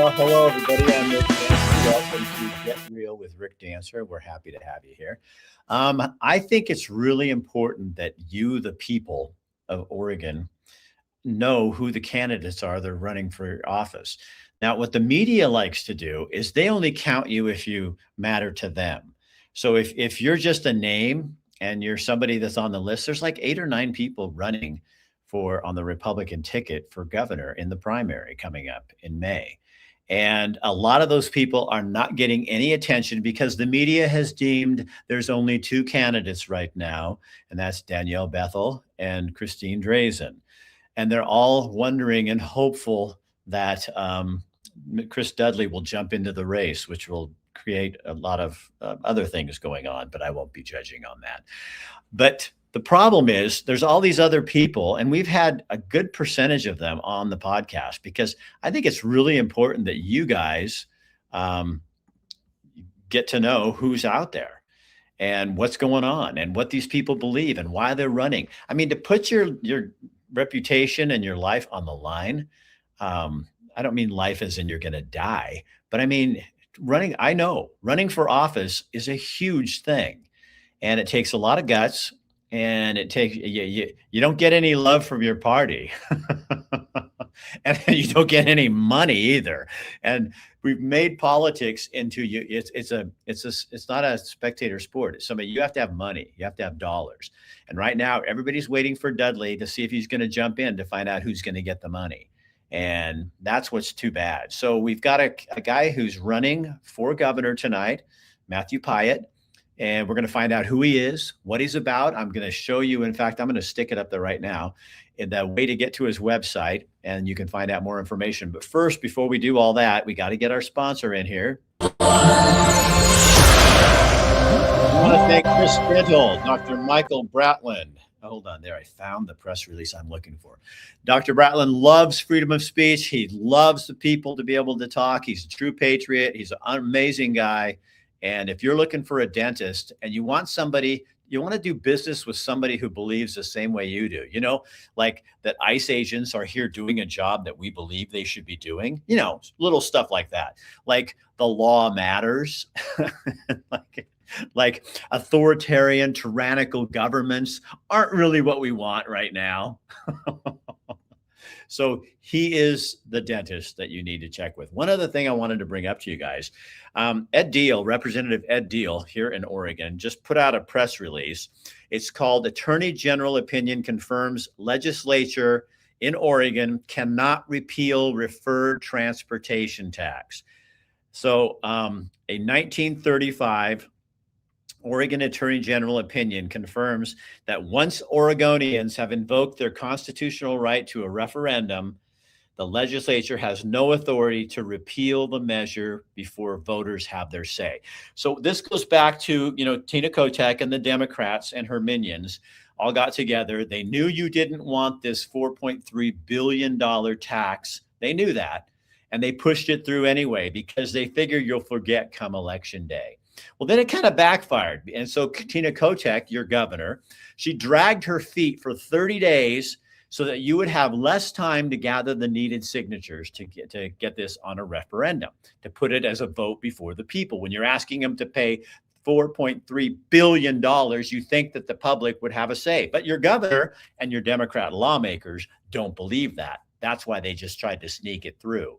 Well, hello, everybody. I'm Rick Dancer. Welcome to Get Real with Rick Dancer. We're happy to have you here. I think it's really important that you, the people of Oregon, know who the candidates are that are running for office. Now, what the media likes to do is they only count you if you matter to them. So if you're just a name and you're somebody that's on the list, there's like 8 or 9 people running for on the Republican ticket for governor in the primary coming up in May. And a lot of those people are not getting any attention because the media has deemed there's only 2 candidates right now, and that's Danielle Bethel and Christine Drazen. And they're all wondering and hopeful that Chris Dudley will jump into the race, which will create a lot of other things going on, but I won't be judging on that. But the problem is there's all these other people, and we've had a good percentage of them on the podcast because I think it's really important that you guys get to know who's out there and what's going on and what these people believe and why they're running. I mean, to put your reputation and your life on the line. I don't mean life as in you're going to die, but I mean, running for office is a huge thing, and it takes a lot of guts, and it takes, you don't get any love from your party and you don't get any money either. And we've made politics into you. It's not a spectator sport. It's somebody, you have to have money. You have to have dollars. And right now everybody's waiting for Dudley to see if he's going to jump in to find out who's going to get the money. And that's what's too bad. So we've got a guy who's running for governor tonight, Matthew Piatt. And we're going to find out who he is, what he's about. I'm going to show you. In fact, I'm going to stick it up there right now in the way to get to his website, and you can find out more information. But first, before we do all that, we got to get our sponsor in here. I want to thank Chris Dental, Dr. Michael Bratland. Hold on there. I found the press release I'm looking for. Dr. Bratland loves freedom of speech. He loves the people to be able to talk. He's a true patriot. He's an amazing guy. And if you're looking for a dentist and you want somebody, you want to do business with somebody who believes the same way you do, like that ICE agents are here doing a job that we believe they should be doing, little stuff like that, like the law matters, like authoritarian, tyrannical governments aren't really what we want right now. So he is the dentist that you need to check with. One other thing I wanted to bring up to you guys, Ed Deal, Representative Ed Deal here in Oregon, just put out a press release. It's called Attorney General Opinion Confirms Legislature in Oregon Cannot Repeal Referred Transportation Tax. So a 1935 Oregon Attorney General opinion confirms that once Oregonians have invoked their constitutional right to a referendum, the legislature has no authority to repeal the measure before voters have their say. So this goes back to, Tina Kotek and the Democrats and her minions all got together. They knew you didn't want this $4.3 billion tax. They knew that. And they pushed it through anyway because they figured you'll forget come election day. Well, then it kind of backfired. And so Tina Kotek, your governor, she dragged her feet for 30 days so that you would have less time to gather the needed signatures to get this on a referendum, to put it as a vote before the people. When you're asking them to pay $4.3 billion, you think that the public would have a say. But your governor and your Democrat lawmakers don't believe that. That's why they just tried to sneak it through.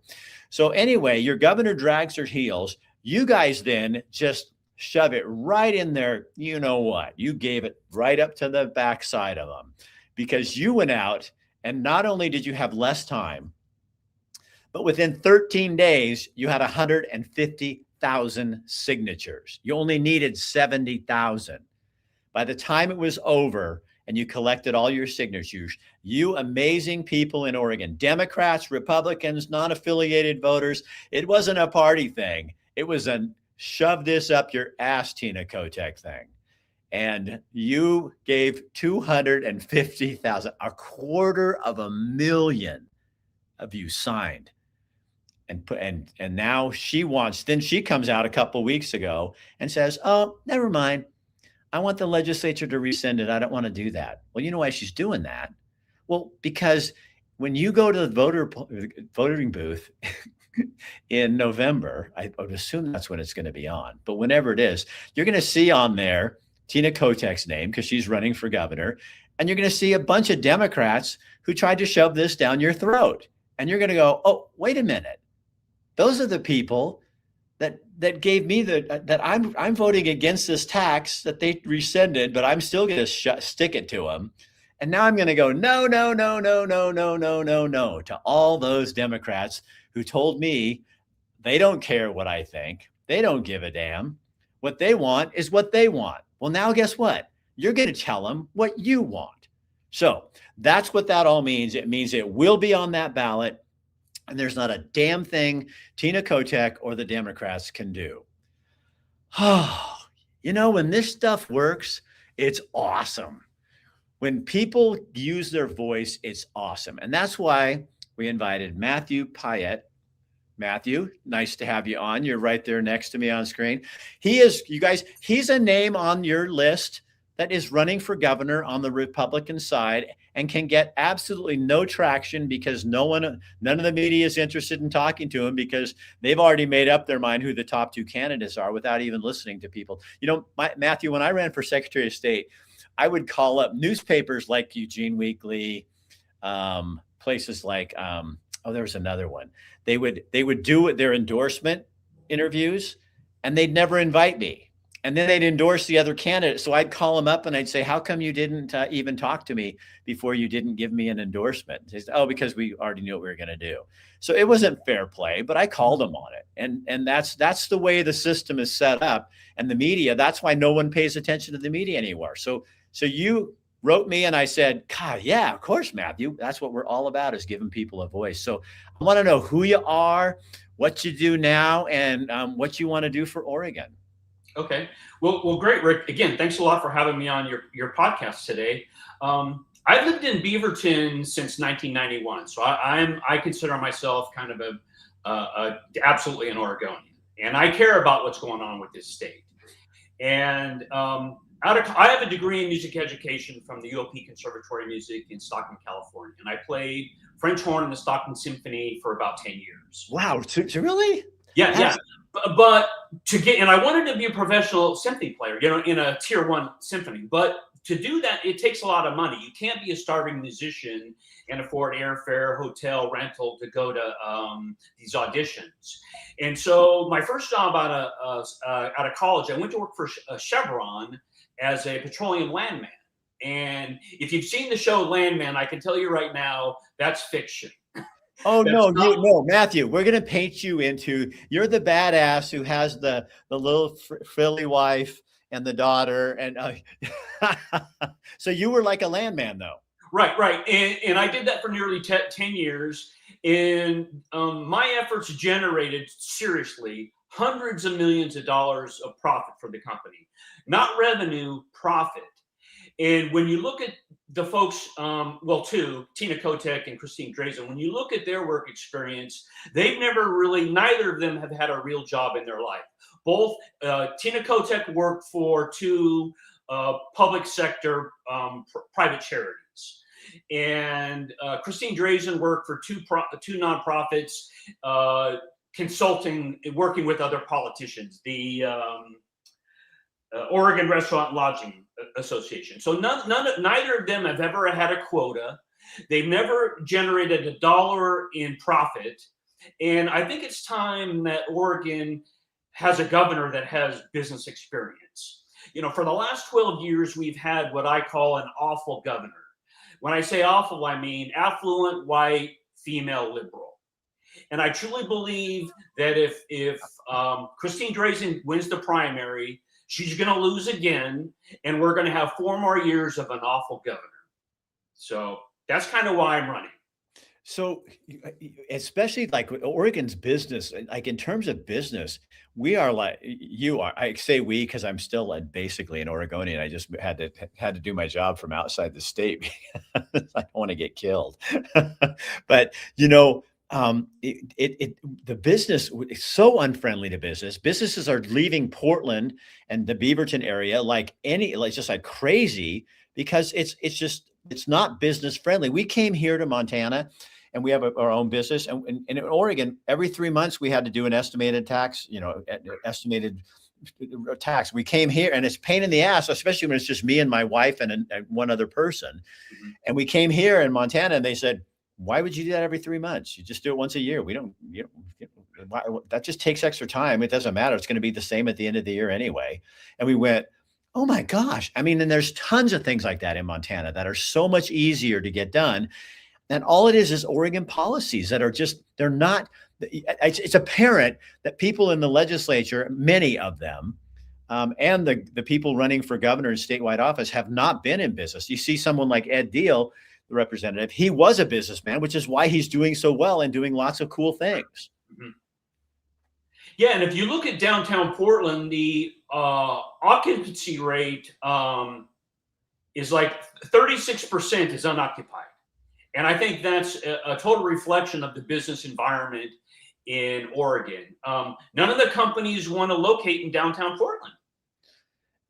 So anyway, your governor drags her heels. You guys then just shove it right in there. You know what? You gave it right up to the backside of them because you went out and not only did you have less time, but within 13 days, you had 150,000 signatures. You only needed 70,000. By the time it was over and you collected all your signatures, you amazing people in Oregon, Democrats, Republicans, non-affiliated voters, it wasn't a party thing. It was a shove this up your ass, Tina Kotek thing. And you gave 250,000, 250,000 of you signed. And now she wants, then she comes out a couple of weeks ago and says, oh, never mind. I want the legislature to rescind it. I don't want to do that. Well, you know why she's doing that? Well, because when you go to the voting booth, in November. I would assume that's when it's going to be on, but whenever it is, you're going to see on there Tina Kotek's name because she's running for governor. And you're going to see a bunch of Democrats who tried to shove this down your throat. And you're going to go, oh, wait a minute. Those are the people that gave me that I'm voting against this tax that they rescinded, but I'm still going to stick it to them. And now I'm going to go, no, no, no, no, no, no, no, no, no, to all those Democrats who told me they don't care what I think. They don't give a damn. What they want is what they want. Well, now guess what? You're going to tell them what you want. So that's what that all means. It means it will be on that ballot. And there's not a damn thing Tina Kotek or the Democrats can do. Oh, when this stuff works, it's awesome. When people use their voice, it's awesome. And that's why we invited Matthew Piatt. Matthew, nice to have you on. You're right there next to me on screen. He's a name on your list that is running for governor on the Republican side and can get absolutely no traction because none of the media is interested in talking to him because they've already made up their mind who the top two candidates are without even listening to people. Matthew, when I ran for Secretary of State, I would call up newspapers like Eugene Weekly, places like, there was another one. They would do their endorsement interviews and they'd never invite me. And then they'd endorse the other candidate. So I'd call them up and I'd say, how come you didn't even talk to me before you didn't give me an endorsement? They said, oh, because we already knew what we were going to do. So it wasn't fair play, but I called them on it. And that's the way the system is set up. And the media, that's why no one pays attention to the media anymore. So you wrote me and I said, God, yeah, of course, Matthew. That's what we're all about, is giving people a voice. So I want to know who you are, what you do now, and what you want to do for Oregon. Okay. Well, great, Rick. Again, thanks a lot for having me on your podcast today. I've lived in Beaverton since 1991, so I consider myself kind of absolutely an Oregonian, and I care about what's going on with this state. And I have a degree in music education from the UOP Conservatory of Music in Stockton, California, and I played French horn in the Stockton Symphony for about 10 years. Wow, so really? Yeah. But and I wanted to be a professional symphony player, in a tier 1 symphony. But to do that, it takes a lot of money. You can't be a starving musician and afford airfare, hotel, rental to go to these auditions. And so my first job out of college, I went to work for Chevron as a petroleum landman. And if you've seen the show Landman, I can tell you right now, that's fiction. Oh, no, Matthew, we're going to paint you into, you're the badass who has the little frilly wife and the daughter. And so you were like a landman, though. Right. And I did that for nearly 10 years. And my efforts generated, seriously, hundreds of millions of dollars of profit for the company. Not revenue, profit. And when you look at the folks, Tina Kotek and Christine Drazen, when you look at their work experience, neither of them have had a real job in their life. Both Tina Kotek worked for 2 public sector private charities. And Christine Drazen worked for two nonprofits, consulting, working with other politicians, the Oregon Restaurant and Lodging Association. So neither of them have ever had a quota. They've never generated $1 in profit. And I think it's time that Oregon has a governor that has business experience. For the last 12 years, we've had what I call an awful governor. When I say awful, I mean affluent, white, female liberal. And I truly believe that if Christine Drazen wins the primary, she's going to lose again, and we're going to have 4 more years of an awful governor. So that's kind of why I'm running. So especially like Oregon's business, like in terms of business, we are like, you are, I say we, because I'm still basically an Oregonian. I just had to do my job from outside the state because I don't want to get killed. But, the business is so unfriendly to business. Businesses are leaving Portland and the Beaverton area like crazy because it's just It's not business friendly. We came here to Montana and we have our own business. And in Oregon, every 3 months we had to do an estimated tax, estimated tax. We came here and it's a pain in the ass, especially when it's just me and my wife and one other person. Mm-hmm. And we came here in Montana and they said, why would you do that every 3 months? You just do it once a year. We don't, that just takes extra time. It doesn't matter. It's going to be the same at the end of the year anyway. And we went, oh my gosh. I mean, and there's tons of things like that in Montana that are so much easier to get done. And all it is Oregon policies that are just, they're not, it's apparent that people in the legislature, many of them, and the people running for governor and statewide office have not been in business. You see someone like Ed Deal, the representative, he was a businessman, which is why he's doing so well and doing lots of cool things. Mm-hmm. Yeah, and if you look at downtown Portland, the occupancy rate is like 36% is unoccupied. And I think that's a total reflection of the business environment in Oregon. None of the companies want to locate in downtown Portland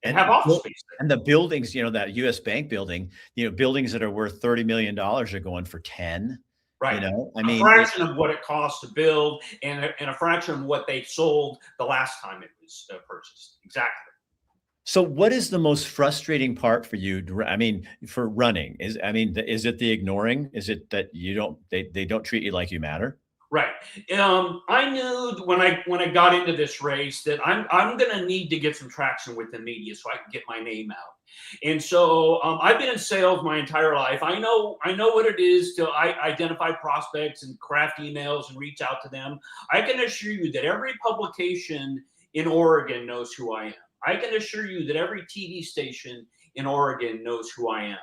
and have office space there. And the buildings, that US Bank building, buildings that are worth $30 million are going for 10. Right. I mean, a fraction of what it costs to build and a fraction of what they sold the last time it was purchased. Exactly. So what is the most frustrating part for you? I mean, for running is it the ignoring? Is it that they don't treat you like you matter? Right. I knew when I got into this race that I'm going to need to get some traction with the media so I can get my name out. And so I've been in sales my entire life. I know what it is to identify prospects and craft emails and reach out to them. I can assure you that every publication in Oregon knows who I am. I can assure you that every TV station in Oregon knows who I am.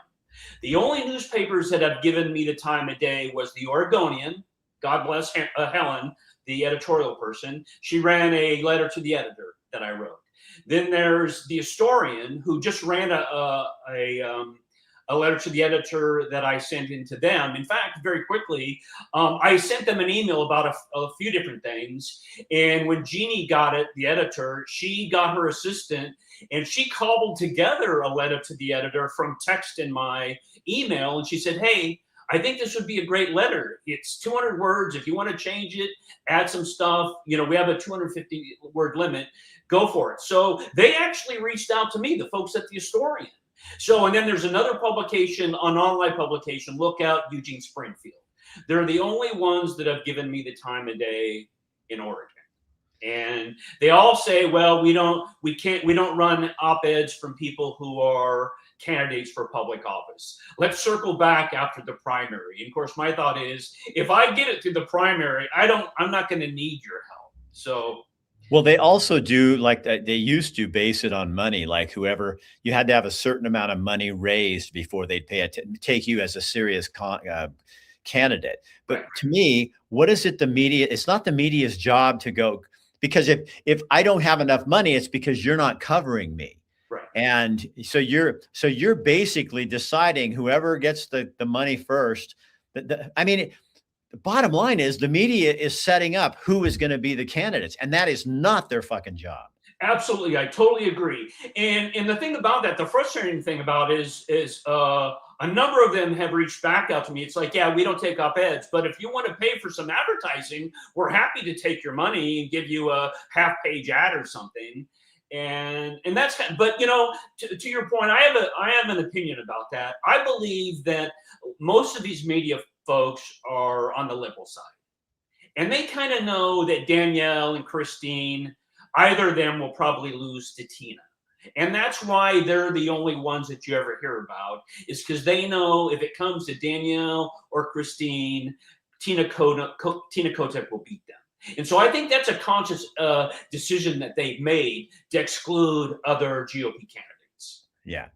The only newspapers that have given me the time of day was the Oregonian. God bless Helen, the editorial person. She ran a letter to the editor that I wrote. Then there's the Historian, who just ran a letter to the editor that I sent in to them. In fact, very quickly, I sent them an email about a few different things. And when Jeannie got it, the editor, she got her assistant and she cobbled together a letter to the editor from text in my email. And she said, hey, I think this would be a great letter. It's 200 words. If you want to change it, add some stuff, we have a 250 word limit, go for it. So they actually reached out to me, the folks at the Historian. So, and then there's another publication, an online publication, look out, Eugene Springfield. They're the only ones that have given me the time of day in Oregon. And they all say, well, we don't run op-eds from people who are candidates for public office. Let's circle back after the primary. And of course, my thought is, if I get it through the primary, I'm not going to need your help. So, well, they also do like that. They used to base it on money, like whoever you had to have a certain amount of money raised before they'd take you as a serious candidate. But to me, what is it? The media, it's not the media's job to go, because if I don't have enough money, it's because you're not covering me. Right. And so you're basically deciding whoever gets the money first. The bottom line is the media is setting up who is going to be the candidates, and that is not their fucking job. Absolutely. I totally agree. And the thing about that, the frustrating thing about it is a number of them have reached back out to me. It's like, yeah, we don't take op-eds, but if you want to pay for some advertising, we're happy to take your money and give you a half-page ad or something. And that's, but to your point, I have an opinion about that. I believe that most of these media folks are on the liberal side, and they kind of know that Danielle and Christine, either of them will probably lose to Tina. And that's why they're the only ones that you ever hear about, is because they know if it comes to Danielle or Christine, Tina Kotek will beat them. And so I think that's a conscious decision that they've made to exclude other GOP candidates. Yeah.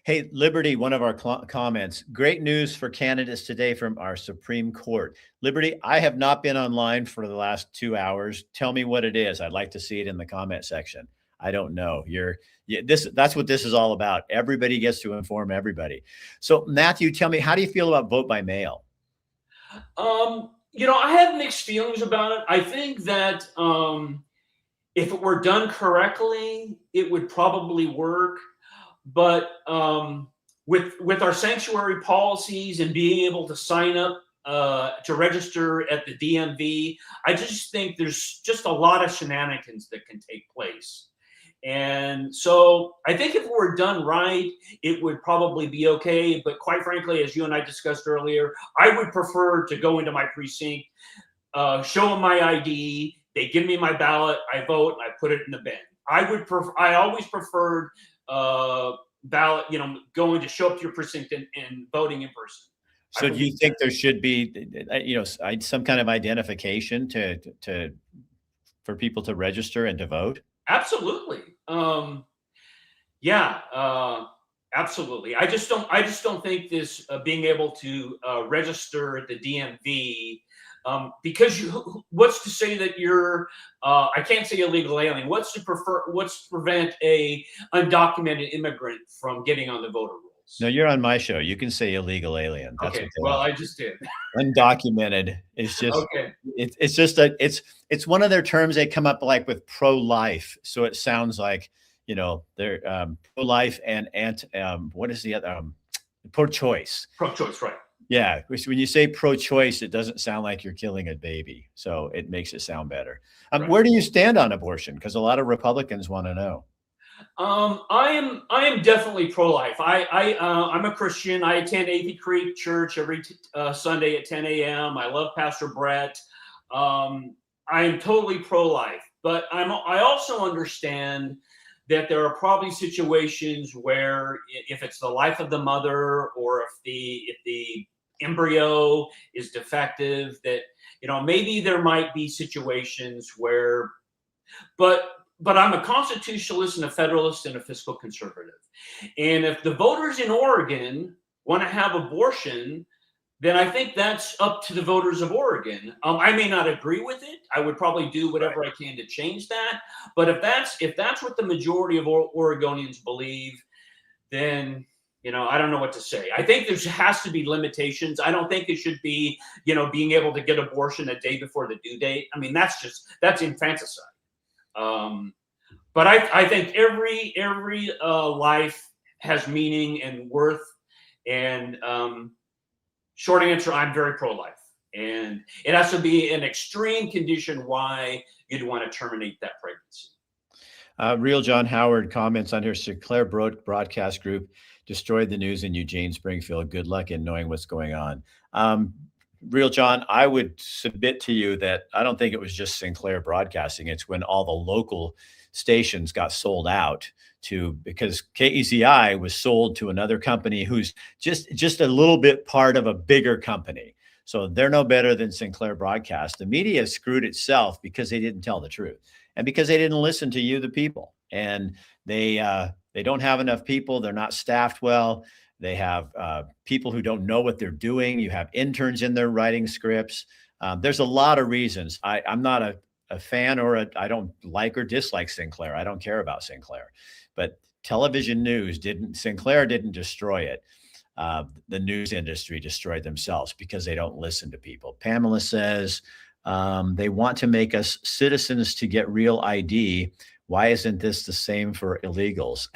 Hey, Liberty, one of our comments, great news for candidates today from our Supreme Court. Liberty, I have not been online for the last 2 hours. Tell me what it is. I'd like to see it in the comment section. I don't know. That's what this is all about. Everybody gets to inform everybody. So Matthew, tell me, how do you feel about vote by mail? I have mixed feelings about it. I think that if it were done correctly, it would probably work. But with our sanctuary policies and being able to sign up to register at the DMV, I just think there's just a lot of shenanigans that can take place. And so I think if it were done right, it would probably be okay. But quite frankly, as you and I discussed earlier, I would prefer to go into my precinct, show them my ID, they give me my ballot, I vote, and I put it in the bin. I always preferred ballot, going to show up to your precinct and voting in person. So do you think there should be, some kind of identification for people to register and to vote? Absolutely. Absolutely. I just don't think this being able to register at the DMV, because what's to say that you're I can't say illegal alien. What's to prevent a undocumented immigrant from getting on the voter rolls? No, you're on my show. You can say illegal alien. That's okay. Well, I just did. Undocumented is just okay. It's one of their terms they come up like with pro-life. So it sounds like, they're pro-life and what is the other pro-choice. Pro-choice, right. Yeah. When you say pro-choice, it doesn't sound like you're killing a baby. So it makes it sound better. Right. Where do you stand on abortion? Because a lot of Republicans want to know. I am definitely pro-life. I'm a Christian. I attend Athey Creek Church every Sunday at 10 a.m. I love Pastor Brett. I am totally pro-life, but I also understand that there are probably situations where if it's the life of the mother or if the embryo is defective, that maybe there might be situations where, but I'm a constitutionalist and a federalist and a fiscal conservative. And if the voters in Oregon want to have abortion, then I think that's up to the voters of Oregon. I may not agree with it. I would probably do whatever I can to change that. But if that's what the majority of Oregonians believe, then I don't know what to say. I think there has to be limitations. I don't think it should be being able to get abortion a day before the due date. I mean, that's infanticide. But I think every life has meaning and worth. And short answer, I'm very pro-life. And it has to be an extreme condition why you'd want to terminate that pregnancy. Real John Howard comments on here, Sinclair Broadcast Group destroyed the news in Eugene, Springfield. Good luck in knowing what's going on. Real John, I would submit to you that I don't think it was just Sinclair Broadcasting. It's when all the local stations got sold out because KEZI was sold to another company who's just a little bit part of a bigger company. So they're no better than Sinclair Broadcast. The media screwed itself because they didn't tell the truth and because they didn't listen to you, the people. And they don't have enough people. They're not staffed well. They have people who don't know what they're doing. You have interns in there writing scripts. There's a lot of reasons. I'm not a fan I don't like or dislike Sinclair. I don't care about Sinclair. But television news Sinclair didn't destroy it. The news industry destroyed themselves because they don't listen to people. Pamela says they want to make us citizens to get real ID. Why isn't this the same for illegals?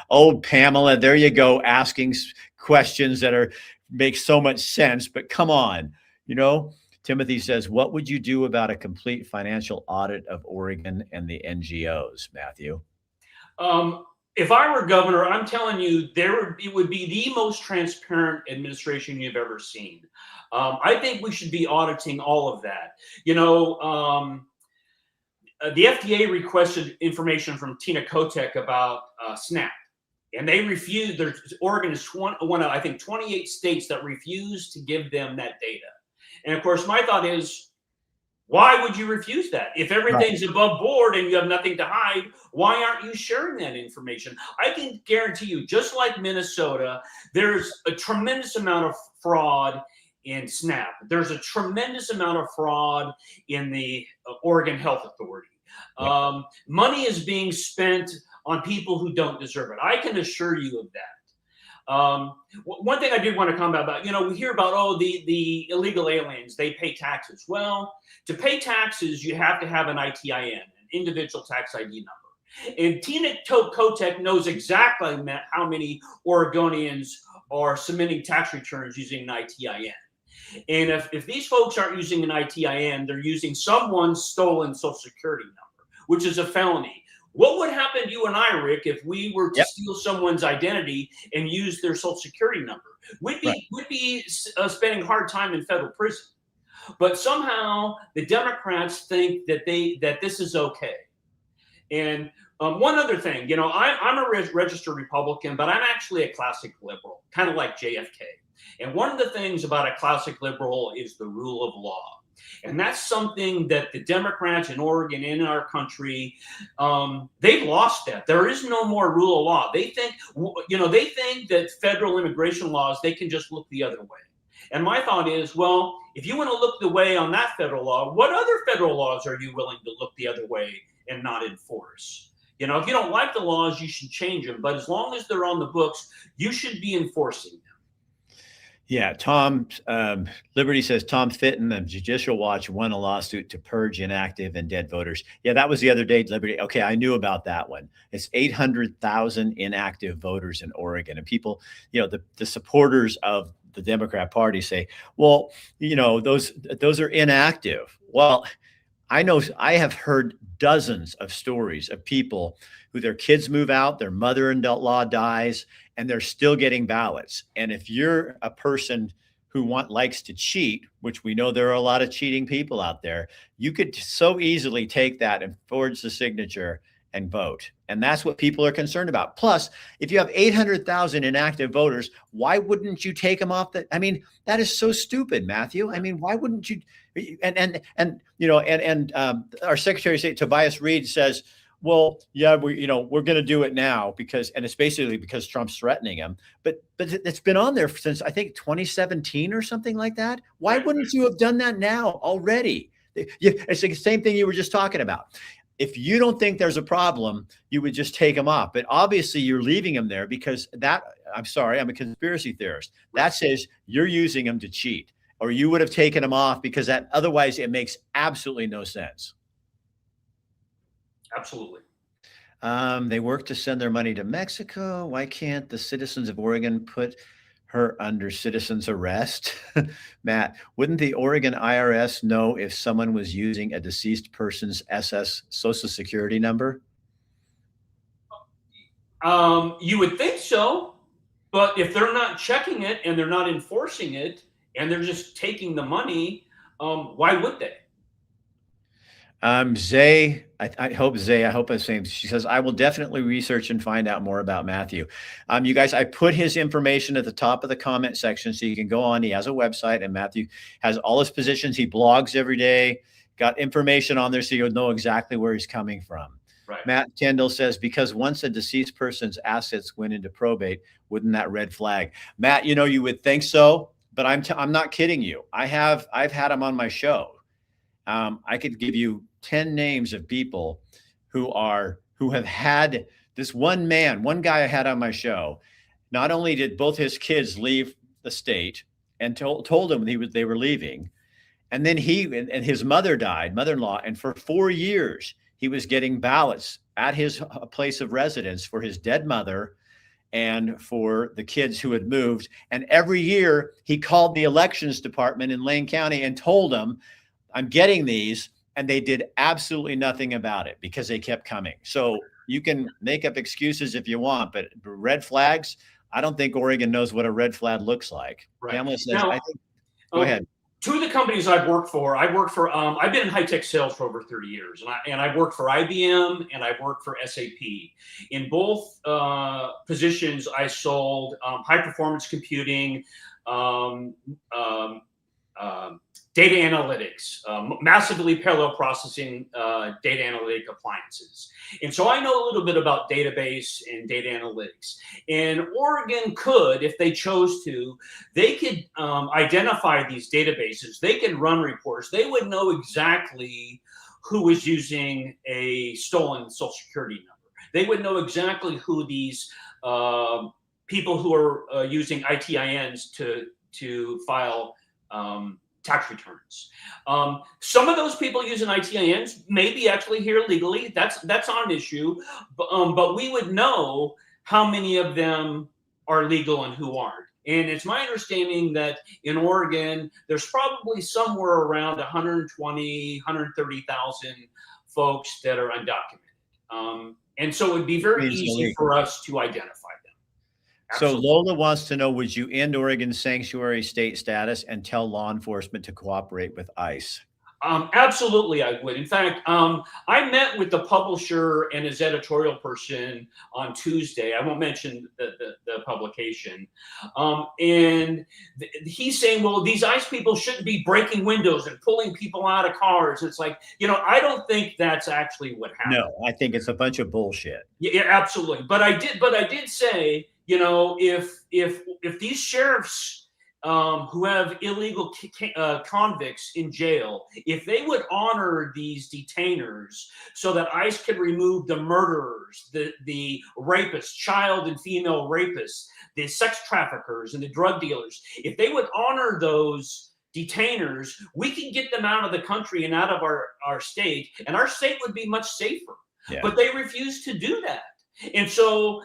Oh, Pamela, there you go, asking questions that make so much sense, but come on. Timothy says, what would you do about a complete financial audit of Oregon and the NGOs, Matthew? If I were governor, I'm telling you, it would be the most transparent administration you've ever seen. I think we should be auditing all of that. The FDA requested information from Tina Kotek about SNAP, and they refused. Oregon is one of, I think, 28 states that refuse to give them that data. And of course, my thought is, why would you refuse that? If everything's above board and you have nothing to hide, why aren't you sharing that information? I can guarantee you, just like Minnesota, there's a tremendous amount of fraud in SNAP. There's a tremendous amount of fraud in the Oregon Health Authority. Money is being spent on people who don't deserve it. I can assure you of that. One thing I did want to comment about, we hear about, the illegal aliens, they pay taxes. Well, to pay taxes, you have to have an ITIN, an individual tax ID number. And Tina Kotek knows exactly how many Oregonians are submitting tax returns using an ITIN. And if these folks aren't using an ITIN, they're using someone's stolen Social Security number, which is a felony. What would happen to you and I, Rick, if we were to steal someone's identity and use their Social Security number? We'd be spending hard time in federal prison. But somehow the Democrats think that this is okay. And one other thing, you know, I'm a registered Republican, but I'm actually a classic liberal, kind of like JFK. And one of the things about a classic liberal is the rule of law. And that's something that the Democrats in Oregon, in our country, they've lost that. There is no more rule of law. They think, you know, they think that federal immigration laws, they can just look the other way. And my thought is, well, if you want to look the way on that federal law, what other federal laws are you willing to look the other way and not enforce? You know, if you don't like the laws, you should change them. But as long as they're on the books, you should be enforcing them. Yeah, Tom, Liberty says Tom Fitton of Judicial Watch won a lawsuit to purge inactive and dead voters. Yeah, that was the other day, Liberty. Okay, I knew about that one. It's 800,000 inactive voters in Oregon. And people, you know, the supporters of the Democrat Party say, well, you know, those are inactive. Well, I know I have heard dozens of stories of people who their kids move out, their mother-in-law dies, and they're still getting ballots. And if you're a person who likes to cheat, which we know there are a lot of cheating people out there, you could so easily take that and forge the signature and vote. And that's what people are concerned about. Plus, if you have 800,000 inactive voters, why wouldn't you take them off I mean, that is so stupid, Matthew. I mean, why wouldn't you? And you know, our Secretary of State, Tobias Reed, says, well, yeah, we're going to do it now and it's basically because Trump's threatening him. But it's been on there since, I think, 2017 or something like that. Why wouldn't you have done that now already? It's the same thing you were just talking about. If you don't think there's a problem, you would just take them off. But obviously you're leaving them there because I'm sorry, I'm a conspiracy theorist. That says you're using them to cheat, or you would have taken them off because otherwise it makes absolutely no sense. Absolutely. They work to send their money to Mexico. Why can't the citizens of Oregon put her under citizen's arrest? Matt, wouldn't the Oregon IRS know if someone was using a deceased person's Social Security number? You would think so, but if they're not checking it and they're not enforcing it and they're just taking the money, why would they? Zay, I hope I'm saying, she says, I will definitely research and find out more about Matthew. You guys, I put his information at the top of the comment section so you can go on. He has a website, and Matthew has all his positions. He blogs every day, got information on there so you'll know exactly where he's coming from. Right. Matt Kendall says, because once a deceased person's assets went into probate, wouldn't that red flag? Matt, you know, you would think so, but I'm not kidding you. I've had him on my show. I could give you 10 names of people who have had this. One guy I had on my show, not only did both his kids leave the state and told him they were leaving, and then and his mother-in-law, and for 4 years he was getting ballots at his place of residence for his dead mother and for the kids who had moved. And every year he called the elections department in Lane County and told them, I'm getting these. And they did absolutely nothing about it because they kept coming. So you can make up excuses if you want, but red flags, I don't think Oregon knows what a red flag looks like. Right. Pamela says, now, I think, go ahead. Two of the companies I've worked for, I've been in high-tech sales for over 30 years, and I've worked for IBM and I've worked for SAP. In both positions, I sold high-performance computing, data analytics, massively parallel processing data analytic appliances. And so I know a little bit about database and data analytics. And Oregon could, if they chose to, they could identify these databases. They could run reports. They would know exactly who was using a stolen Social Security number. They would know exactly who these people who are using ITINs to file tax returns. Some of those people using ITINs may be actually here legally. That's not an issue, but we would know how many of them are legal and who aren't. And it's my understanding that in Oregon, there's probably somewhere around 120, 130,000 folks that are undocumented. And so it would be very Means easy illegal. for us to identify them. So Absolutely. Lola wants to know, would you end Oregon's sanctuary state status and tell law enforcement to cooperate with ICE? Absolutely, I would. In fact, I met with the publisher and his editorial person on Tuesday. I won't mention the publication. And he's saying, well, these ICE people shouldn't be breaking windows and pulling people out of cars. It's like, I don't think that's actually what happened. No, I think it's a bunch of bullshit. Yeah, absolutely. But I did say, if these sheriffs who have illegal convicts in jail, if they would honor these detainers so that ICE can remove the murderers, the rapists, child and female rapists, the sex traffickers and the drug dealers, if they would honor those detainers, we can get them out of the country and out of our state, and our state would be much safer. Yeah. But they refuse to do that. And so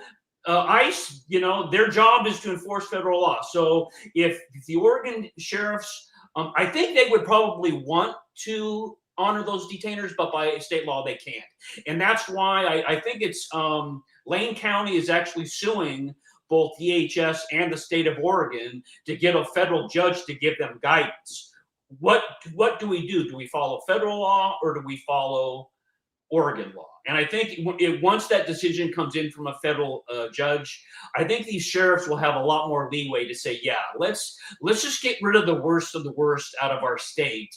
ICE, their job is to enforce federal law. So if the Oregon sheriffs, I think they would probably want to honor those detainers, but by state law they can't. And that's why I think it's Lane County is actually suing both DHS and the state of Oregon to get a federal judge to give them guidance. What do we do? Do we follow federal law or do we follow Oregon law? And I think once that decision comes in from a federal judge, I think these sheriffs will have a lot more leeway to say, yeah, let's just get rid of the worst out of our state.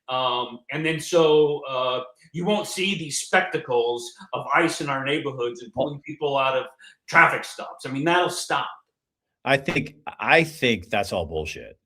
And then so you won't see these spectacles of ICE in our neighborhoods and pulling people out of traffic stops. I mean, that'll stop. I think that's all bullshit.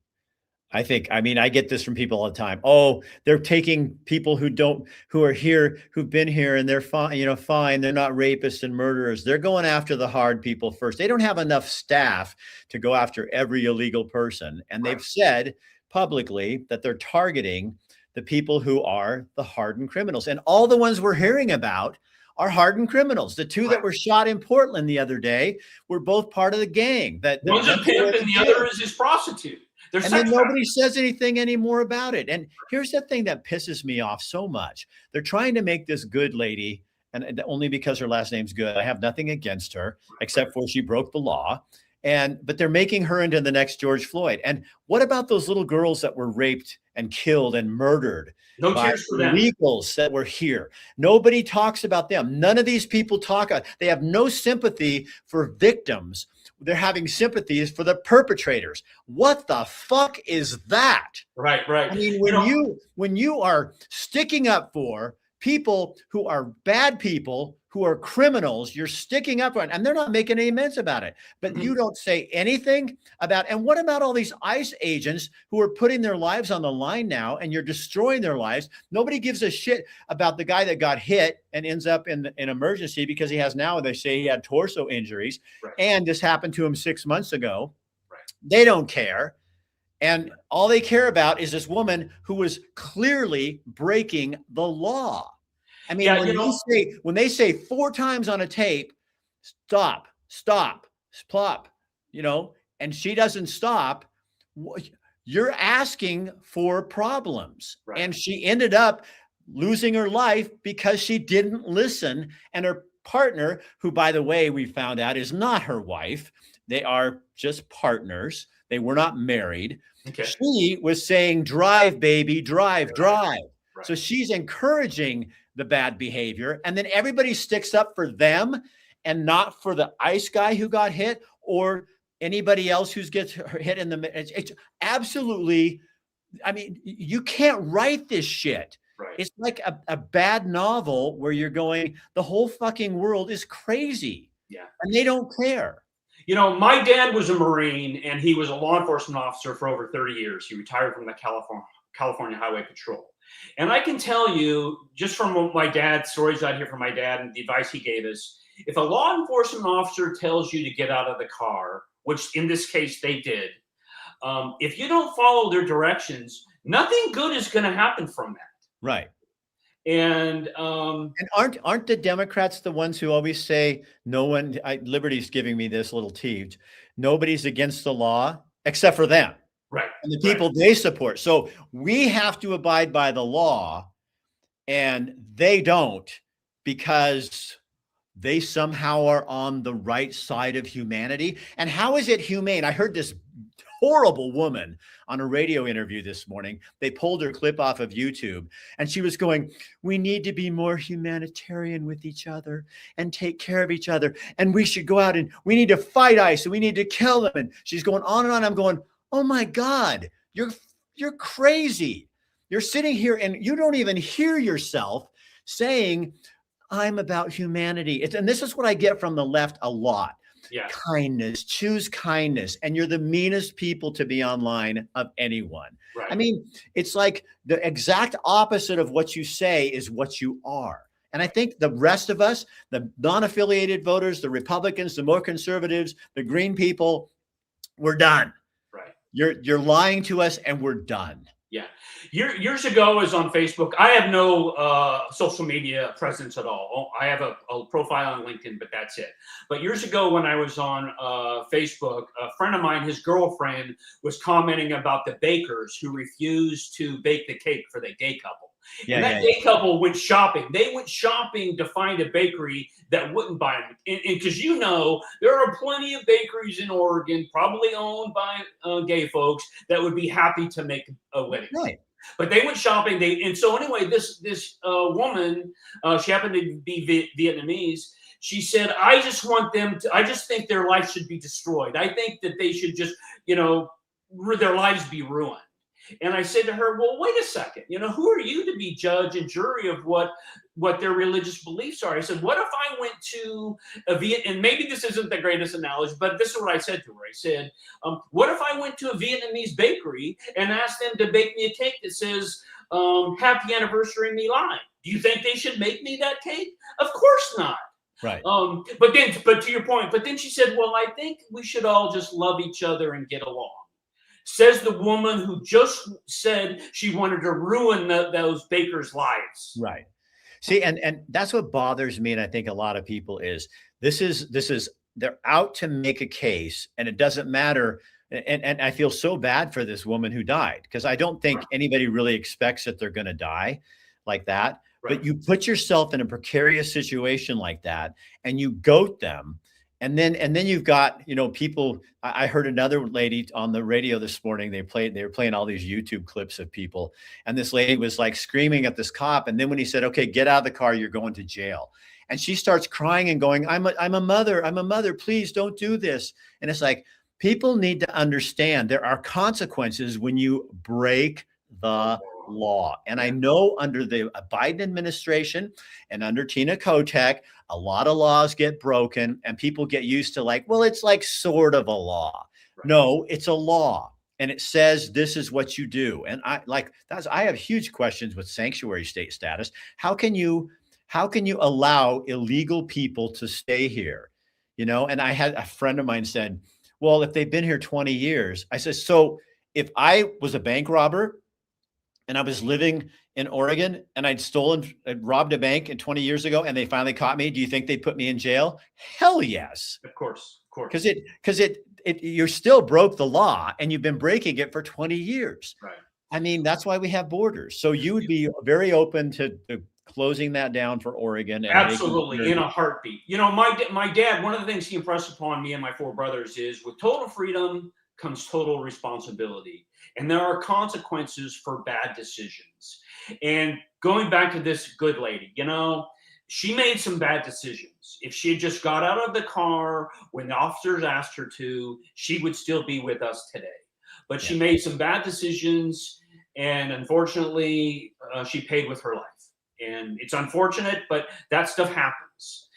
I get this from people all the time. Oh, they're taking people who are here, who've been here, and they're fine, fine. They're not rapists and murderers. They're going after the hard people first. They don't have enough staff to go after every illegal person. And they've said publicly that they're targeting the people who are the hardened criminals. And all the ones we're hearing about are hardened criminals. The two that were shot in Portland the other day were both part of the gang. One's a pimp and the other is his prostitute. And then nobody says anything anymore about it. And here's the thing that pisses me off so much. They're trying to make this good lady, and only because her last name's good. I have nothing against her, except for she broke the law. But they're making her into the next George Floyd. And what about those little girls that were raped and killed and murdered by illegals that were here? Nobody talks about them. None of these people talk. They have no sympathy for victims. They're having sympathies for the perpetrators. What the fuck is that? Right. I mean, when you are sticking up for people who are bad people, who are criminals, you're sticking up for it, and they're not making any amends about it. But you don't say anything about, and what about all these ICE agents who are putting their lives on the line now, and you're destroying their lives? Nobody gives a shit about the guy that got hit and ends up in emergency because they say he had torso injuries, and this happened to him 6 months ago. They don't care. And all they care about is this woman who was clearly breaking the law. I mean, when they say 4 times on a tape, stop, plop, and she doesn't stop, you're asking for problems. And she ended up losing her life because she didn't listen. And her partner, who, by the way, we found out is not her wife. They are just partners. They were not married. Okay. She was saying, drive, baby, drive. So she's encouraging the bad behavior. And then everybody sticks up for them and not for the ICE guy who got hit or anybody else who gets hit in the, it's absolutely, I mean, you can't write this shit. It's like a bad novel where you're going, the whole fucking world is crazy. Yeah. And they don't care. My dad was a Marine and he was a law enforcement officer for over 30 years. He retired from the California Highway Patrol. And I can tell you, just from my dad's stories I hear from my dad and the advice he gave us, if a law enforcement officer tells you to get out of the car, which in this case they did, if you don't follow their directions, nothing good is going to happen from that. Right. And aren't the Democrats the ones who always say no one? Liberty's giving me this little tease. Nobody's against the law except for them, right, and the people they support. So we have to abide by the law, and they don't, because they somehow are on the right side of humanity. And how is it humane? I heard this horrible woman on a radio interview this morning. They pulled her clip off of YouTube, and she was going, we need to be more humanitarian with each other and take care of each other. And we should go out and we need to fight ICE and we need to kill them. And she's going on and on. I'm going, oh my God, you're crazy. You're sitting here and you don't even hear yourself saying, I'm about humanity. And this is what I get from the left a lot. Yeah. Kindness, choose kindness. And you're the meanest people to be online of anyone. Right. I mean, it's like the exact opposite of what you say is what you are. And I think the rest of us, the non-affiliated voters, the Republicans, the more conservatives, the green people, we're done. Right. You're lying to us and we're done. Yeah. Years ago, I was on Facebook. I have no social media presence at all. I have a profile on LinkedIn, but that's it. But years ago, when I was on Facebook, a friend of mine, his girlfriend, was commenting about the bakers who refused to bake the cake for the gay couple. Yeah, and that gay couple went shopping. They went shopping to find a bakery that wouldn't buy them. And because there are plenty of bakeries in Oregon, probably owned by gay folks, that would be happy to make a wedding. Right. But they went shopping. And so anyway, this woman, she happened to be Vietnamese. She said, I just think their life should be destroyed. I think that they should just, their lives be ruined. And I said to her, well, wait a second, who are you to be judge and jury of what their religious beliefs are? I said, what if I went to and maybe this isn't the greatest analogy, but this is what I said to her. I said, what if I went to a Vietnamese bakery and asked them to bake me a cake that says, happy anniversary me live? Do you think they should make me that cake? Of course not. Right. But to your point, but then she said, well, I think we should all just love each other and get along. Says the woman who just said she wanted to ruin those bakers' lives. Right. See, and that's what bothers me. And I think a lot of people is they're out to make a case, and it doesn't matter. And I feel so bad for this woman who died, because I don't think anybody really expects that they're going to die like that. Right. But you put yourself in a precarious situation like that, and you goat them. And then you've got, people. I heard another lady on the radio this morning. They were playing all these YouTube clips of people. And this lady was like screaming at this cop. And then when he said, okay, get out of the car, you're going to jail. And she starts crying and going, I'm a mother. Please don't do this. And it's like, people need to understand there are consequences when you break the law. And I know under the Biden administration and under Tina Kotek, a lot of laws get broken and people get used to like, well, it's like sort of a law. Right. No, it's a law. And it says this is what you do. And I have huge questions with sanctuary state status. How can you allow illegal people to stay here? And I had a friend of mine said, well, if they've been here 20 years, I said, so if I was a bank robber and I was living in Oregon and I'd robbed a bank 20 years ago and they finally caught me, do you think they'd put me in jail? Hell yes. Of course. Because you still broke the law and you've been breaking it for 20 years. Right. I mean, that's why we have borders. So you would be very open to closing that down for Oregon. And absolutely, in a heartbeat. My dad, one of the things he impressed upon me and my four brothers is with total freedom comes total responsibility. And there are consequences for bad decisions. And going back to this good lady, she made some bad decisions. If she had just got out of the car when the officers asked her to, she would still be with us today. But she made some bad decisions, and unfortunately, she paid with her life. And it's unfortunate, but that stuff happens.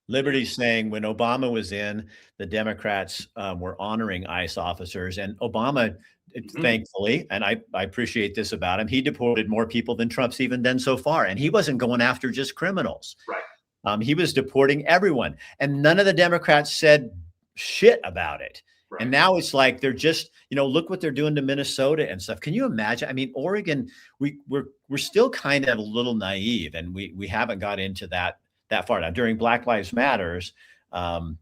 Liberty's saying when Obama was in, the Democrats were honoring ICE officers, and Obama, thankfully, and I appreciate this about him, he deported more people than Trump's even done so far. And he wasn't going after just criminals. Right. He was deporting everyone. And none of the Democrats said shit about it. Right. And now it's like they're just, look what they're doing to Minnesota and stuff. Can you imagine? I mean, Oregon, we're still kind of a little naive, and we haven't got into that far. Now, during Black Lives Matters,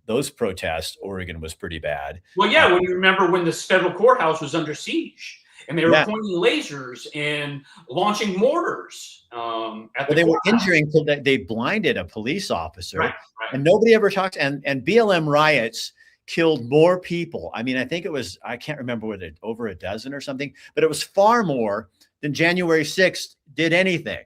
those protests, Oregon was pretty bad. Well, yeah, when you remember when the federal courthouse was under siege and they were Yeah. pointing lasers and launching mortars at Well, the they were courthouse. injuring so that they blinded a police officer, Right. and nobody ever talks. And BLM riots killed more people. I mean, I think it was, I can't remember whether over a dozen or something, but it was far more than January 6th did anything.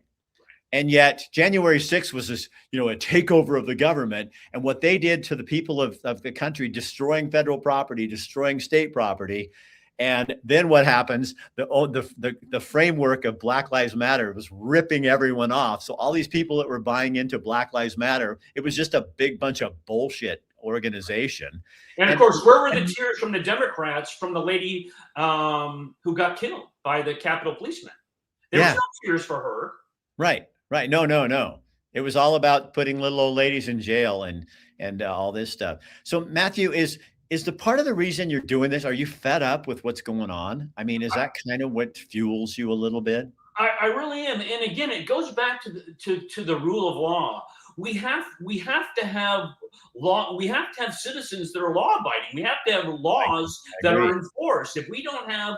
And yet January 6th was this, a takeover of the government, and what they did to the people of the country, destroying federal property, destroying state property. And then what happens? The framework of Black Lives Matter was ripping everyone off. So all these people that were buying into Black Lives Matter, it was just a big bunch of bullshit organization. And of course, where were the tears from the Democrats from the lady who got killed by the Capitol policeman? There was no tears for her. Right. No. It was all about putting little old ladies in jail and all this stuff. So Matthew, is the part of the reason you're doing this, are you fed up with what's going on? I mean, is that kind of what fuels you a little bit? I really am. And again, it goes back to the rule of law. We have to have law. We have to have citizens that are law abiding. We have to have laws that are enforced. If we don't have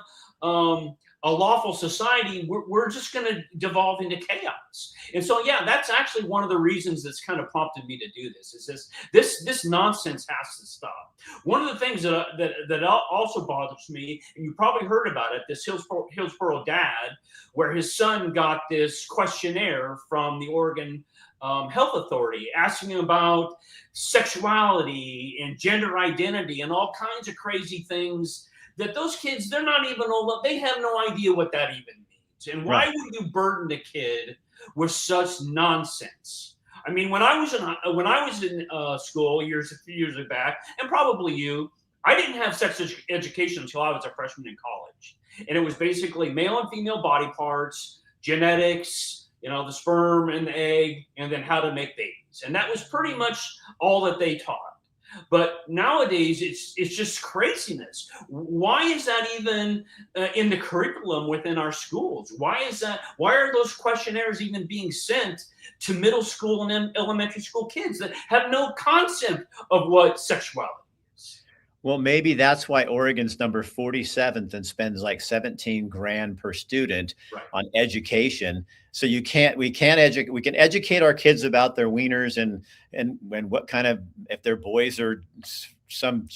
a lawful society, we're just going to devolve into chaos. And so, yeah, that's actually one of the reasons that's kind of prompted me to do this. Is this nonsense has to stop. One of the things that also bothers me, and you probably heard about it, this Hillsborough dad, where his son got this questionnaire from the Oregon Health Authority asking him about sexuality and gender identity and all kinds of crazy things that those kids, they're not even old, they have no idea what that even means. And why would you burden a kid with such nonsense? I mean, when I was in school a few years back, and probably you, I didn't have sex education until I was a freshman in college. And it was basically male and female body parts, genetics, the sperm and the egg, and then how to make babies. And that was pretty much all that they taught. But nowadays, it's just craziness. Why is that even in the curriculum within our schools? Why is that? Why are those questionnaires even being sent to middle school and elementary school kids that have no concept of what sexuality is? Well, maybe that's why Oregon's number 47th and spends like 17 grand per student on education. So we can educate our kids about their wieners and what kind of, if they're boys or some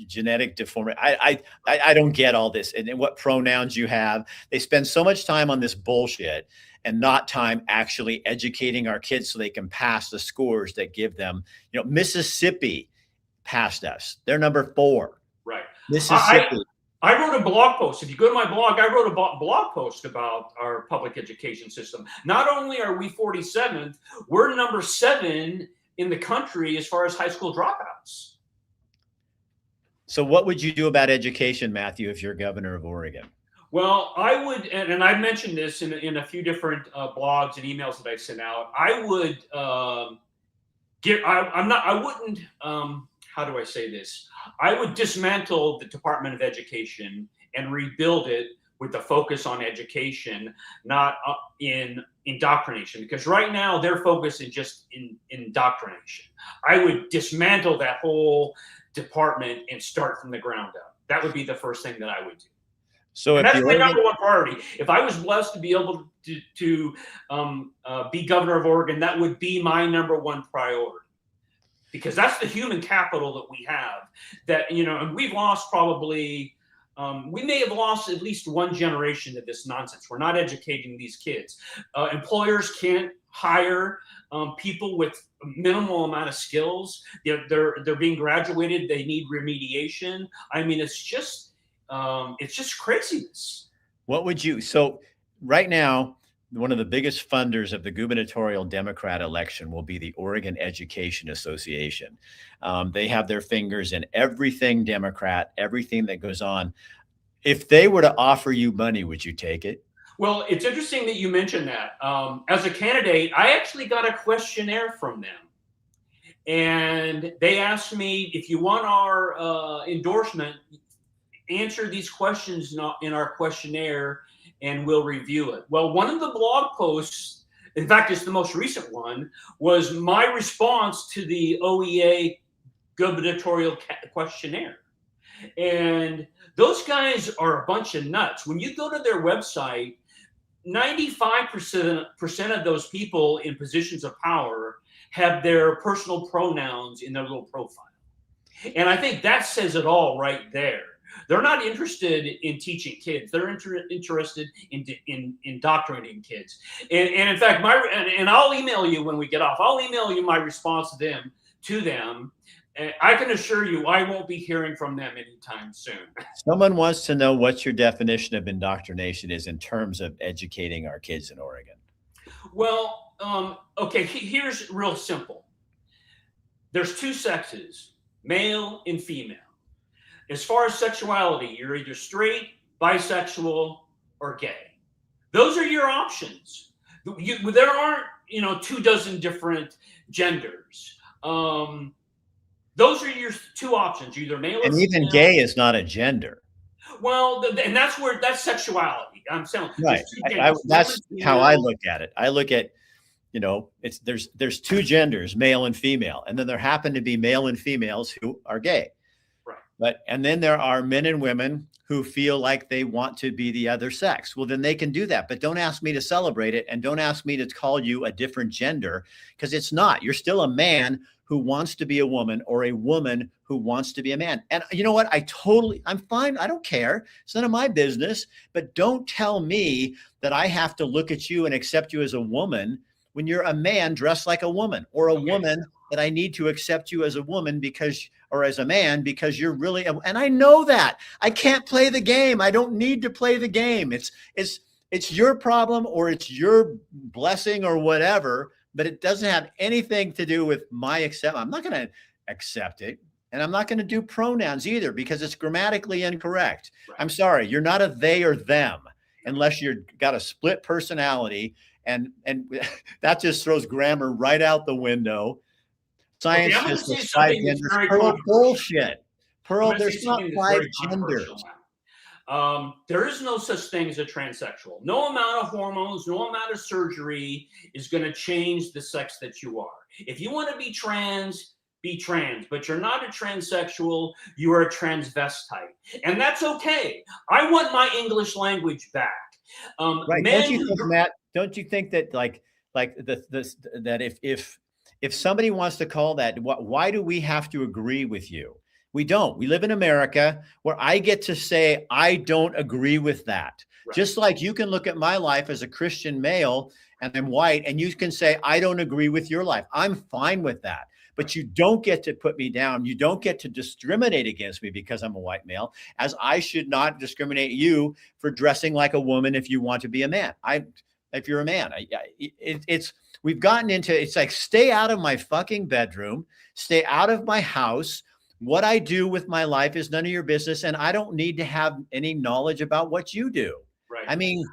genetic deformity. I don't get all this and what pronouns you have. They spend so much time on this bullshit and not time actually educating our kids so they can pass the scores that give them, Mississippi passed us. They're number 4. Right. Mississippi. I wrote a blog post. If you go to my blog, I wrote a blog post about our public education system. Not only are we 47th, we're number 7 in the country as far as high school dropouts. So what would you do about education, Matthew, if you're governor of Oregon? Well, I would, and I mentioned this in a few different blogs and emails that I sent out. I would how do I say this? I would dismantle the Department of Education and rebuild it with the focus on education, not in indoctrination. Because right now their focus is just in indoctrination. I would dismantle that whole department and start from the ground up. That would be the first thing that I would do. So that's my number one priority. If I was blessed to be able to be governor of Oregon, that would be my number one priority. Because that's the human capital that we have that, and we've lost probably, we may have lost at least one generation to this nonsense. We're not educating these kids. Employers can't hire people with minimal amount of skills. They're being graduated. They need remediation. I mean, it's just craziness. So right now, one of the biggest funders of the gubernatorial Democrat election will be the Oregon Education Association. They have their fingers in everything Democrat, everything that goes on. If they were to offer you money, would you take it? Well, it's interesting that you mentioned that. As a candidate, I actually got a questionnaire from them. And they asked me, if you want our endorsement answer these questions in our questionnaire, and we'll review it. Well, one of the blog posts, in fact, it's the most recent one, was my response to the OEA gubernatorial questionnaire. And those guys are a bunch of nuts. When you go to their website, 95% of those people in positions of power have their personal pronouns in their little profile. And I think that says it all right there. They're not interested in teaching kids. They're interested in indoctrinating kids. And in fact, and I'll email you when we get off. I'll email you my response to them. And I can assure you, I won't be hearing from them anytime soon. Someone wants to know what your definition of indoctrination is in terms of educating our kids in Oregon. Well, okay, here's real simple. There's two sexes, male and female. As far as sexuality, you're either straight, bisexual, or gay. Those are your options. There aren't, 24 different genders. Those are your two options, either male or female. And even gay is not a gender. Well, and that's sexuality. I'm saying right. That's how I look at it. I look at, there's two genders, male and female, and then there happen to be male and females who are gay. Right. And then there are men and women who feel like they want to be the other sex. Well, then they can do that, but don't ask me to celebrate it, and don't ask me to call you a different gender, because it's not. You're still a man who wants to be a woman, or a woman who wants to be a man. And you know what? I'm fine. I don't care. It's none of my business. But don't tell me that I have to look at you and accept you as a woman when you're a man dressed like a woman, or a woman that I need to accept you as a woman or as a man because you're really, and I know that. I can't play the game. I don't need to play the game. It's your problem, or it's your blessing, or whatever. But it doesn't have anything to do with my accept. I'm not going to accept it. And I'm not going to do pronouns either, because it's grammatically incorrect. Right. I'm sorry. You're not a they or them unless you've got a split personality. And that just throws grammar right out the window. Science is the 5 genders. Pearl, bullshit. Pearl, there's not 5 genders. There is no such thing as a transsexual. No amount of hormones, no amount of surgery is going to change the sex that you are. If you want to be trans, but you're not a transsexual, you are a transvestite. And that's okay. I want my English language back. Right. Don't you think, Matt, don't you think that that if somebody wants to call that, why do we have to agree with you? We don't. We live in America where I get to say, I don't agree with that. Right. Just like you can look at my life as a Christian male and I'm white, and you can say, I don't agree with your life. I'm fine with that. But you don't get to put me down. You don't get to discriminate against me because I'm a white male, as I should not discriminate you for dressing like a woman if you want to be a man. If you're a man, we've gotten into, it's like, stay out of my fucking bedroom, stay out of my house. What I do with my life is none of your business, and I don't need to have any knowledge about what you do. Right. I mean,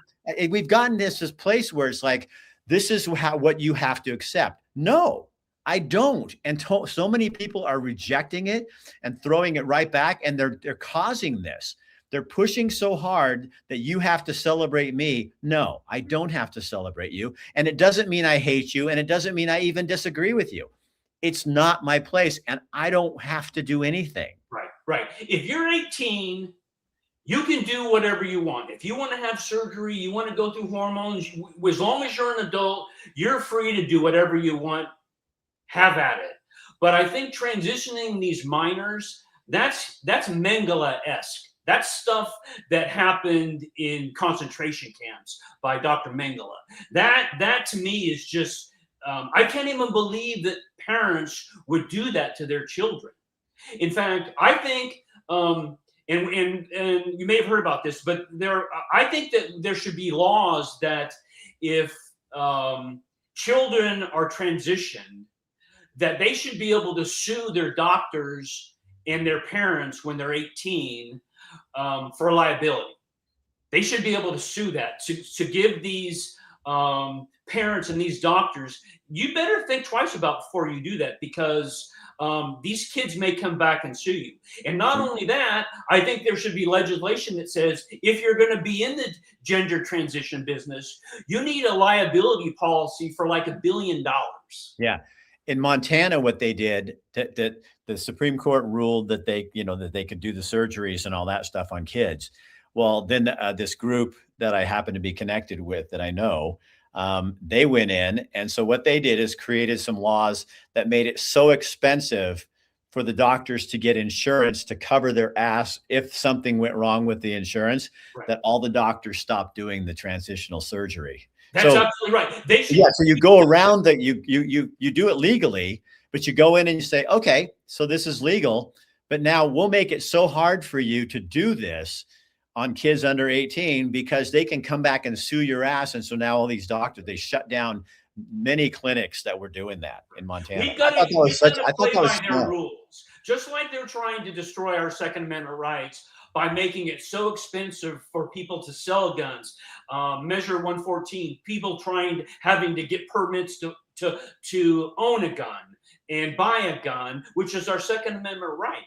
we've gotten this place where it's like, this is what you have to accept. No, I don't. And so many people are rejecting it and throwing it right back, and they're causing this. They're pushing so hard that you have to celebrate me. No, I don't have to celebrate you. And it doesn't mean I hate you, and it doesn't mean I even disagree with you. It's not my place, and I don't have to do anything. Right. If you're 18, you can do whatever you want. If you want to have surgery, you want to go through hormones, as long as you're an adult, you're free to do whatever you want. Have at it. But I think transitioning these minors, that's Mengele-esque. That's stuff that happened in concentration camps by Dr. Mengele. That to me is just, I can't even believe that parents would do that to their children. In fact, I think, and you may have heard about this, but I think that there should be laws that if children are transitioned, that they should be able to sue their doctors and their parents when they're 18 for liability. They should be able to sue that, to give these parents and these doctors, you better think twice about before you do that, because these kids may come back and sue you. And not only that, I think there should be legislation that says if you're going to be in the gender transition business, you need a liability policy for like $1 billion. Yeah. In Montana, what they did, that the Supreme Court ruled that they, that they could do the surgeries and all that stuff on kids. Well, then this group that I happen to be connected with, that I know, they went in. And so what they did is created some laws that made it so expensive for the doctors to get insurance to cover their ass if something went wrong with the insurance, that all the doctors stopped doing the transitional surgery. That's absolutely right. They should. Yeah, so you go around that, you do it legally, but you go in and you say, okay, so this is legal, but now we'll make it so hard for you to do this on kids under 18 because they can come back and sue your ass. And so now all these doctors, they shut down many clinics that were doing that in Montana. I thought that was their rules. Just like they're trying to destroy our Second Amendment rights by making it so expensive for people to sell guns. Measure 114, people having to get permits to own a gun and buy a gun, which is our Second Amendment right.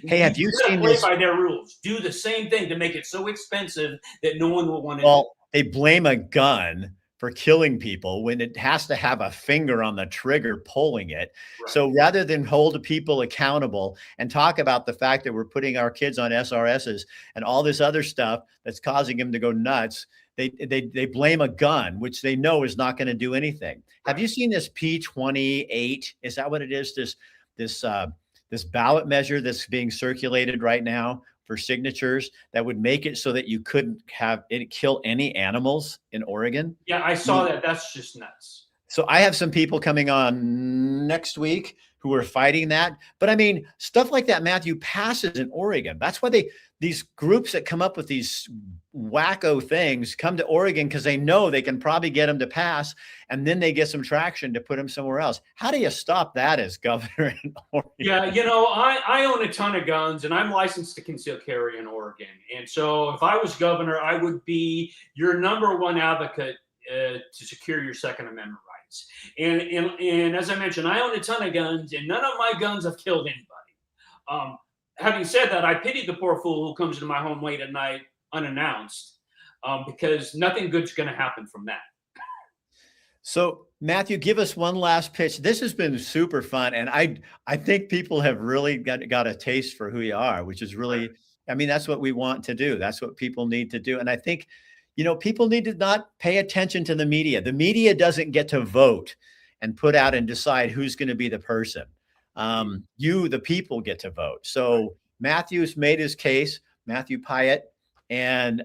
Hey, have you seen this? By their rules, do the same thing to make it so expensive that no one will want to. Well, they blame a gun for killing people when it has to have a finger on the trigger pulling it. Right. So rather than hold people accountable and talk about the fact that we're putting our kids on SRSs and all this other stuff that's causing them to go nuts, they blame a gun, which they know is not going to do anything. Right. Have you seen this P28? Is that what it is? This ballot measure that's being circulated right now for signatures that would make it so that you couldn't have it kill any animals in Oregon. Yeah, I saw that. That's just nuts. So I have some people coming on next week who are fighting that. But I mean, stuff like that, Matthew, passes in Oregon. That's why these groups that come up with these wacko things come to Oregon, because they know they can probably get them to pass, and then they get some traction to put them somewhere else. How do you stop that as governor in Oregon? Yeah, I own a ton of guns, and I'm licensed to conceal carry in Oregon. And so if I was governor, I would be your number one advocate to secure your Second Amendment rights. And as I mentioned, I own a ton of guns, and none of my guns have killed anybody. Having said that, I pity the poor fool who comes into my home late at night unannounced, because nothing good's going to happen from that. So, Matthew, give us one last pitch. This has been super fun, and I think people have really got a taste for who you are, which is really, I mean, that's what we want to do. That's what people need to do. And I think, people need to not pay attention to the media. The media doesn't get to vote and put out and decide who's going to be the person. You, the people, get to vote. So Matthew's made his case, Matthew Piatt. And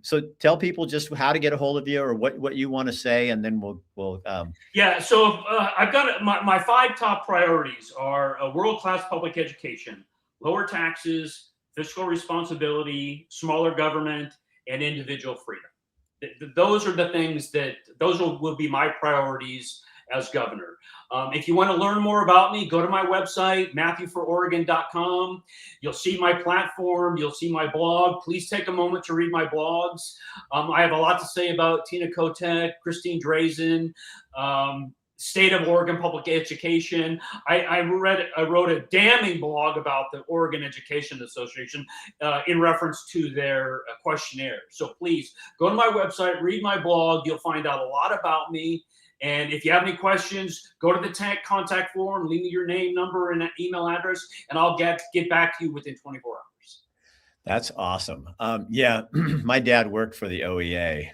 so tell people just how to get a hold of you or what you want to say, and then we'll yeah. So I've got my 5 top priorities are a world-class public education, lower taxes, fiscal responsibility, smaller government, and individual freedom. Those are the things those will be my priorities as governor. If you want to learn more about me, go to my website, MatthewForOregon.com. You'll see my platform. You'll see my blog. Please take a moment to read my blogs. I have a lot to say about Tina Kotek, Christine Drazen, state of Oregon public education. I wrote a damning blog about the Oregon Education Association in reference to their questionnaire. So please go to my website, read my blog. You'll find out a lot about me. And if you have any questions, go to the contact form, leave me your name, number, and email address, and I'll get back to you within 24 hours. That's awesome. Yeah, my dad worked for the OEA.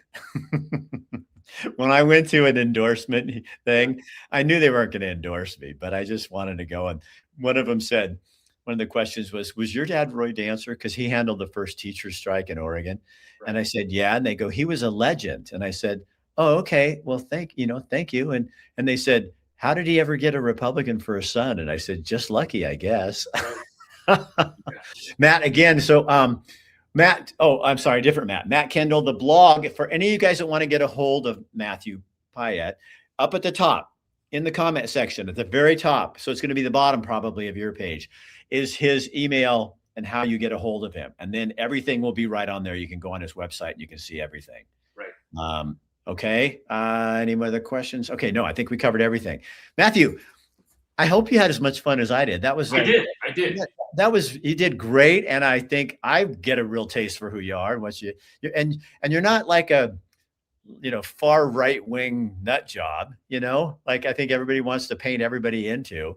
When I went to an endorsement thing, I knew they weren't going to endorse me, but I just wanted to go. And one of them said, one of the questions was your dad Roy Dancer? Because he handled the first teacher strike in Oregon. Right. And I said, yeah. And they go, he was a legend. And I said, oh, okay. Well, thank you. And they said, how did he ever get a Republican for a son? And I said, just lucky, I guess. Matt, again. So, Matt, I'm sorry, different Matt. Matt Kendall, the blog, for any of you guys that want to get a hold of Matthew Piatt, up at the top in the comment section, at the very top, so it's going to be the bottom probably of your page, is his email and how you get a hold of him. And then everything will be right on there. You can go on his website and you can see everything. Right. Okay. Any other questions? Okay. No, I think we covered everything. Matthew, I hope you had as much fun as I did. That was I did. I did. that was you did great, and I think I get a real taste for who you are and what and you're not like a far right wing nut job. Like I think everybody wants to paint everybody into.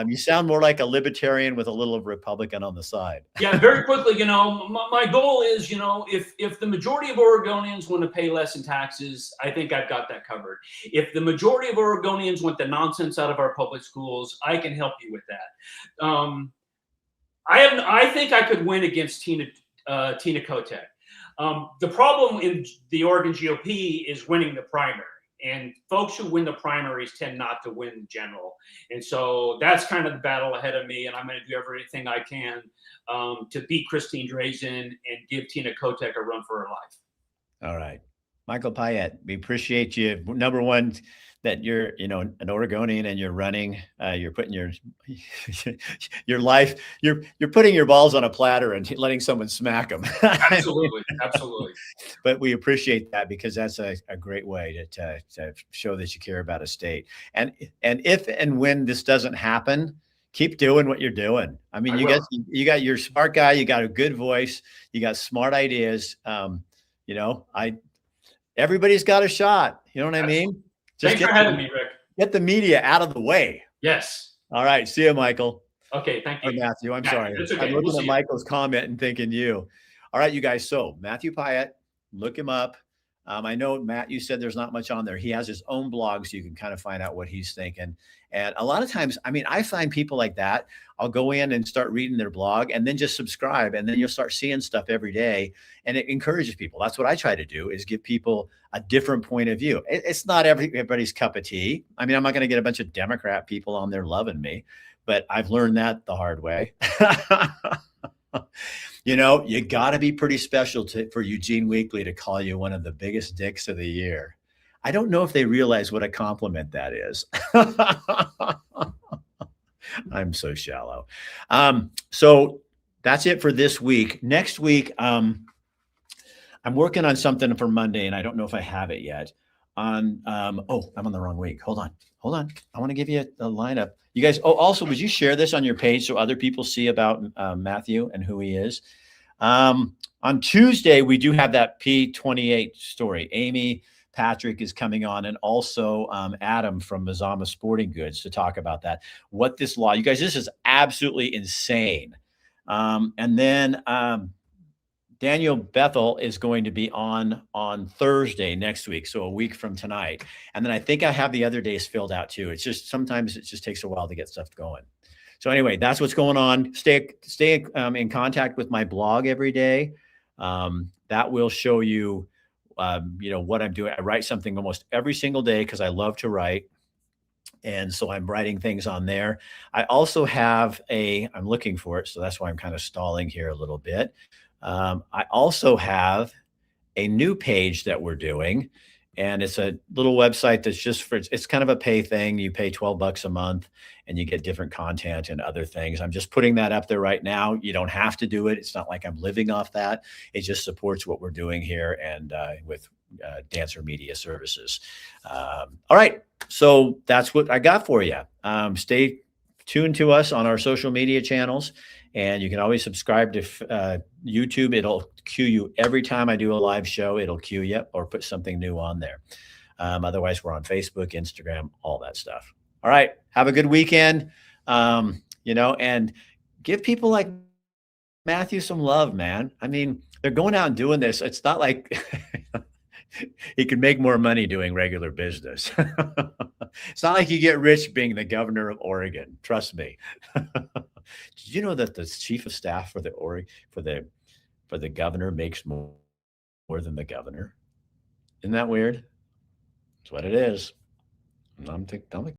You sound more like a libertarian with a little of Republican on the side. Yeah, very quickly, my goal is, if the majority of Oregonians want to pay less in taxes, I think I've got that covered. If the majority of Oregonians want the nonsense out of our public schools, I can help you with that. I think I could win against Tina Kotek. The problem in the Oregon GOP is winning the primary. And folks who win the primaries tend not to win the general. And so that's kind of the battle ahead of me. And I'm going to do everything I can to beat Christine Drazen and give Tina Kotek a run for her life. All right. Michael Piatt, we appreciate you. Number one, that you're, an Oregonian and you're running, you're putting your life, you're putting your balls on a platter and letting someone smack them. Absolutely. Absolutely. But we appreciate that because that's a great way to show that you care about a state. And if and when this doesn't happen, keep doing what you're doing. I mean, you got your smart guy, you got a good voice, you got smart ideas. Everybody's got a shot. You know what I mean? Thanks for having me, Rick. Get the media out of the way. Yes. All right. See you, Michael. Okay. Thank you. Or Matthew. I'm sorry. It's okay. I'm looking at Michael's comment and thinking you. All right, you guys. So Matthew Piatt, look him up. I know, Matt, you said there's not much on there. He has his own blog, so you can kind of find out what he's thinking. And a lot of times, I mean, I find people like that. I'll go in and start reading their blog and then just subscribe. And then you'll start seeing stuff every day. And it encourages people. That's what I try to do, is give people a different point of view. It's not everybody's cup of tea. I mean, I'm not going to get a bunch of Democrat people on there loving me, but I've learned that the hard way. You got to be pretty special for Eugene Weekly to call you one of the biggest dicks of the year. I don't know if they realize what a compliment that is. I'm so shallow. So that's it for this week. Next week, I'm working on something for Monday, and I don't know if I have it yet. I'm on the wrong week. Hold on. I want to give you a lineup. You guys, also, would you share this on your page so other people see about Matthew and who he is? On Tuesday, we do have that P28 story. Amy Patrick is coming on, and also Adam from Mazama Sporting Goods to talk about that. What this law, you guys, this is absolutely insane. And then Daniel Bethel is going to be on Thursday next week, so a week from tonight. And then I think I have the other days filled out too. It's just sometimes it just takes a while to get stuff going. So anyway, that's what's going on. Stay in contact with my blog every day. That will show you, what I'm doing. I write something almost every single day because I love to write. And so I'm writing things on there. I also have I'm looking for it, so that's why I'm kind of stalling here a little bit. I also have a new page that we're doing, and it's a little website that's just it's kind of a pay thing. You pay $12 a month and you get different content and other things. I'm just putting that up there right now. You don't have to do it. It's not like I'm living off that. It just supports what we're doing here and with Dancer Media Services. All right. So that's what I got for you. Stay tuned to us on our social media channels. And you can always subscribe to YouTube. It'll cue you every time I do a live show. It'll cue you or put something new on there. Otherwise, we're on Facebook, Instagram, all that stuff. All right. Have a good weekend. And give people like Matthew some love, man. I mean, they're going out and doing this. It's not like he can make more money doing regular business. It's not like you get rich being the governor of Oregon. Trust me. Did you know that the chief of staff for the governor makes more than the governor? Isn't that weird? That's what it is. I'm